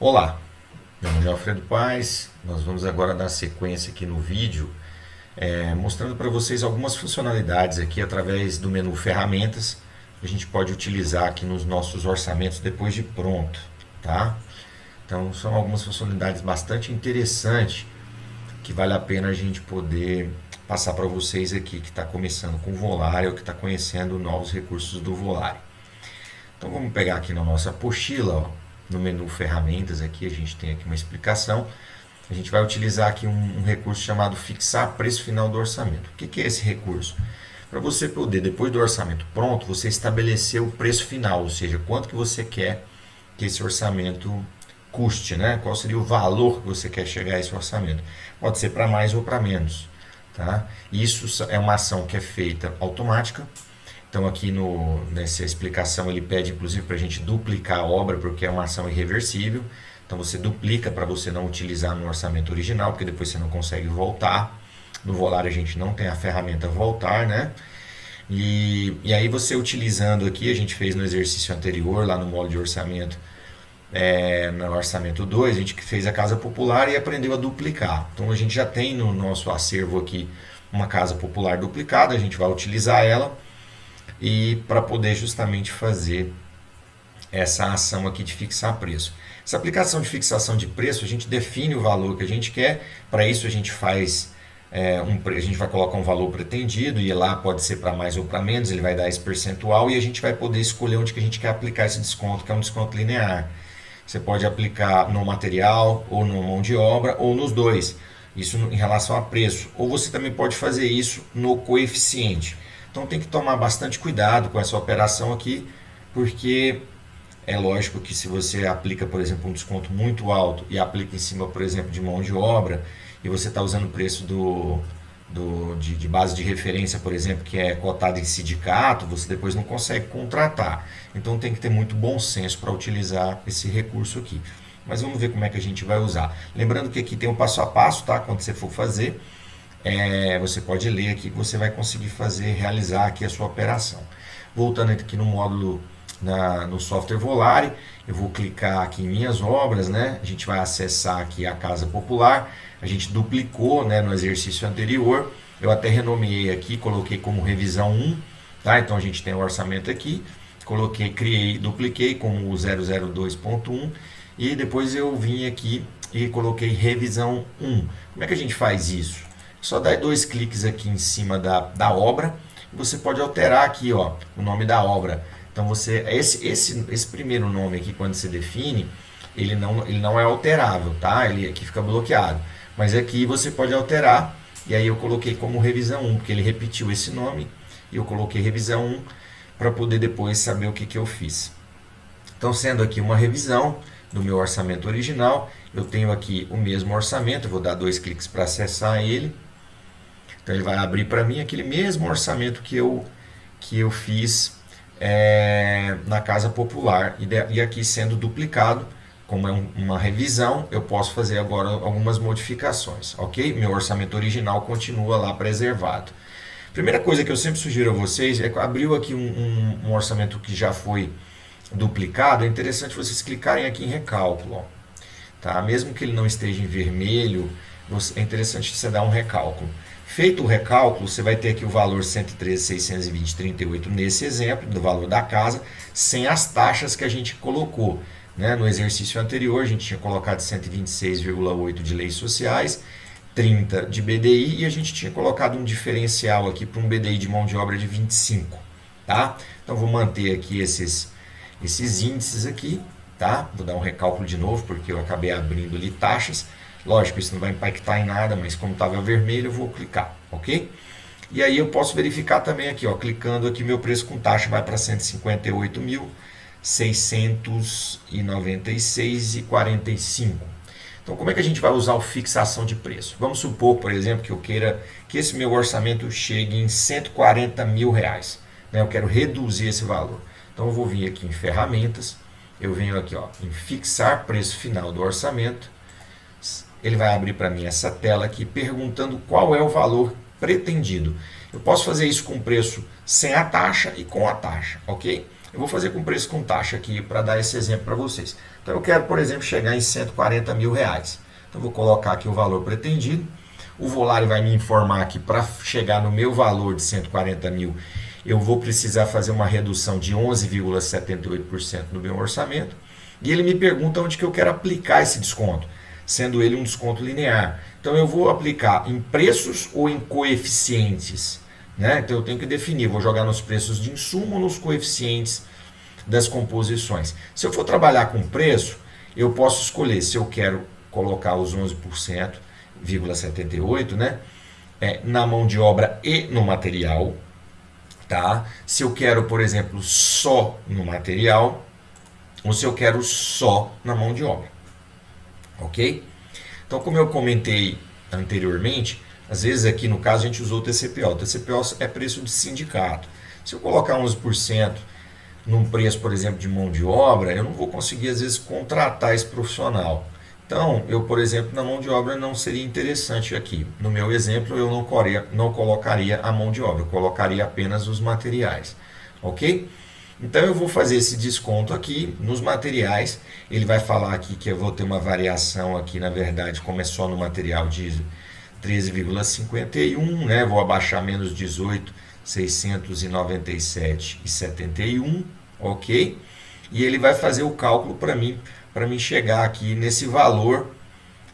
Olá, meu nome é Alfredo Paes. Nós vamos agora dar sequência aqui no vídeo, mostrando para vocês algumas funcionalidades aqui através do menu Ferramentas que a gente pode utilizar aqui nos nossos orçamentos depois de pronto, tá? Então são algumas funcionalidades bastante interessantes que vale a pena a gente poder passar para vocês aqui que está começando com o Volare ou que está conhecendo novos recursos do Volare. Então vamos pegar aqui na nossa apostila, ó, no menu ferramentas aqui a gente tem aqui uma explicação. A gente vai utilizar aqui um recurso chamado fixar preço final do orçamento. O que é esse recurso? Para você poder, depois do orçamento pronto, você estabelecer o preço final, ou seja, quanto que você quer que esse orçamento custe, né? Qual seria o valor que você quer chegar a esse orçamento. Pode ser para mais ou para menos. Tá? Isso é uma ação que é feita automática. Então aqui nessa explicação ele pede inclusive para a gente duplicar a obra, porque é uma ação irreversível. Então você duplica para você não utilizar no orçamento original, porque depois você não consegue voltar. No Volare a gente não tem a ferramenta voltar, né? E aí você utilizando aqui, a gente fez no exercício anterior, lá no módulo de orçamento, no orçamento 2, a gente fez a casa popular e aprendeu a duplicar. Então a gente já tem no nosso acervo aqui uma casa popular duplicada, a gente vai utilizar ela e para poder justamente fazer essa ação aqui de fixar preço. Essa aplicação de fixação de preço, a gente define o valor que a gente quer, para isso a gente faz a gente vai colocar um valor pretendido e lá pode ser para mais ou para menos, ele vai dar esse percentual e a gente vai poder escolher onde que a gente quer aplicar esse desconto, que é um desconto linear. Você pode aplicar no material ou na mão de obra ou nos dois, isso em relação a preço. Ou você também pode fazer isso no coeficiente. Então tem que tomar bastante cuidado com essa operação aqui, porque é lógico que se você aplica, por exemplo, um desconto muito alto e aplica em cima, por exemplo, de mão de obra, e você está usando o preço de base de referência, por exemplo, que é cotado em sindicato, você depois não consegue contratar. Então tem que ter muito bom senso para utilizar esse recurso aqui. Mas vamos ver como é que a gente vai usar. Lembrando que aqui tem um passo a passo, tá? Quando você for fazer, você pode ler aqui que você vai conseguir realizar aqui a sua operação. Voltando aqui no módulo, no software Volare, eu vou clicar aqui em minhas obras, né? A gente vai acessar aqui a casa popular, a gente duplicou, né, no exercício anterior, eu até renomeei aqui, coloquei como revisão 1, tá? Então a gente tem o orçamento aqui, dupliquei como 002.1 e depois eu vim aqui e coloquei revisão 1. Como é que a gente faz isso? Só dá dois cliques aqui em cima da obra e você pode alterar aqui, ó, o nome da obra. Então esse primeiro nome aqui, quando você define, ele não é alterável, tá? Ele aqui fica bloqueado. Mas aqui você pode alterar, e aí eu coloquei como revisão 1, porque ele repetiu esse nome, e eu coloquei revisão 1 para poder depois saber o que eu fiz. Então, sendo aqui uma revisão do meu orçamento original, eu tenho aqui o mesmo orçamento, eu vou dar dois cliques para acessar ele. Então ele vai abrir para mim aquele mesmo orçamento que eu fiz na casa popular e aqui sendo duplicado, como é uma revisão, eu posso fazer agora algumas modificações, ok? Meu orçamento original continua lá preservado. Primeira coisa que eu sempre sugiro a vocês é que abriu aqui um orçamento que já foi duplicado, é interessante vocês clicarem aqui em recálculo, ó, tá? Mesmo que ele não esteja em vermelho, é interessante você dar um recálculo. Feito o recálculo, você vai ter aqui o valor 113.620,38 nesse exemplo, do valor da casa, sem as taxas que a gente colocou. Né? No exercício anterior, a gente tinha colocado 126,8 de leis sociais, 30 de BDI e a gente tinha colocado um diferencial aqui para um BDI de mão de obra de 25. Tá? Então, vou manter aqui esses índices aqui. Tá? Vou dar um recálculo de novo, porque eu acabei abrindo ali taxas. Lógico, isso não vai impactar em nada, mas como estava vermelho, eu vou clicar, ok? E aí eu posso verificar também aqui, ó, clicando aqui, meu preço com taxa vai para 158.696,45. Então, como é que a gente vai usar o fixação de preço? Vamos supor, por exemplo, que eu queira que esse meu orçamento chegue em 140 mil reais. Né? Eu quero reduzir esse valor. Então, eu vou vir aqui em ferramentas, eu venho aqui, ó, em fixar preço final do orçamento. Ele vai abrir para mim essa tela aqui perguntando qual é o valor pretendido. Eu posso fazer isso com preço sem a taxa e com a taxa, ok? Eu vou fazer com preço com taxa aqui para dar esse exemplo para vocês. Então eu quero, por exemplo, chegar em 140 mil reais. Então eu vou colocar aqui o valor pretendido. O Volare vai me informar que para chegar no meu valor de 140 mil, eu vou precisar fazer uma redução de 11,78% no meu orçamento. E ele me pergunta onde que eu quero aplicar esse desconto, sendo ele um desconto linear. Então eu vou aplicar em preços ou em coeficientes, né? Então eu tenho que definir, vou jogar nos preços de insumo ou nos coeficientes das composições. Se eu for trabalhar com preço, eu posso escolher se eu quero colocar os 11,78%, né? Na mão de obra e no material. Tá? Se eu quero, por exemplo, só no material, ou se eu quero só na mão de obra. Ok? Então, como eu comentei anteriormente, às vezes aqui no caso a gente usou o TCPO. O TCPO é preço de sindicato. Se eu colocar 11% num preço, por exemplo, de mão de obra, eu não vou conseguir, às vezes, contratar esse profissional. Então, eu, por exemplo, na mão de obra não seria interessante aqui. No meu exemplo, eu não colocaria a mão de obra, eu colocaria apenas os materiais. Ok? Então, eu vou fazer esse desconto aqui nos materiais. Ele vai falar aqui que eu vou ter uma variação aqui, na verdade, como é só no material de 13,51, né? Vou abaixar menos 18, 697,71, ok? E ele vai fazer o cálculo para mim chegar aqui nesse valor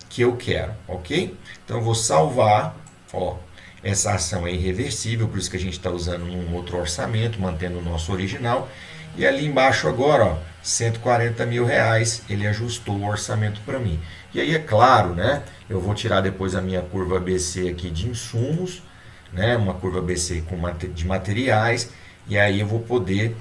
que eu quero, ok? Então eu vou salvar, ó, essa ação é irreversível, por isso que a gente está usando um outro orçamento, mantendo o nosso original. E ali embaixo agora, ó, 140 mil reais, ele ajustou o orçamento para mim. E aí é claro, né? Eu vou tirar depois a minha curva ABC aqui de insumos, né? Uma curva ABC de materiais, e aí eu vou poder,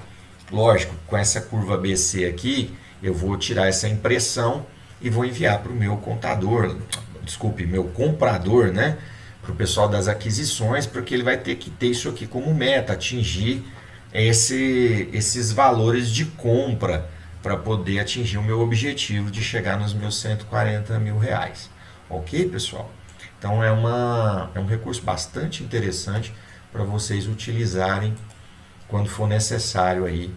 lógico, com essa curva BC aqui, eu vou tirar essa impressão e vou enviar para o meu contador, desculpe, meu comprador, né? Para o pessoal das aquisições, porque ele vai ter que ter isso aqui como meta, atingir esses valores de compra para poder atingir o meu objetivo de chegar nos meus 140 mil reais. Ok, pessoal? Então é um recurso bastante interessante para vocês utilizarem quando for necessário aí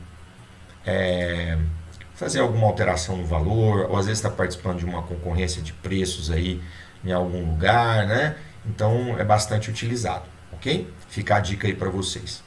fazer alguma alteração no valor, ou às vezes está participando de uma concorrência de preços aí em algum lugar, né? Então é bastante utilizado, ok? Fica a dica aí para vocês.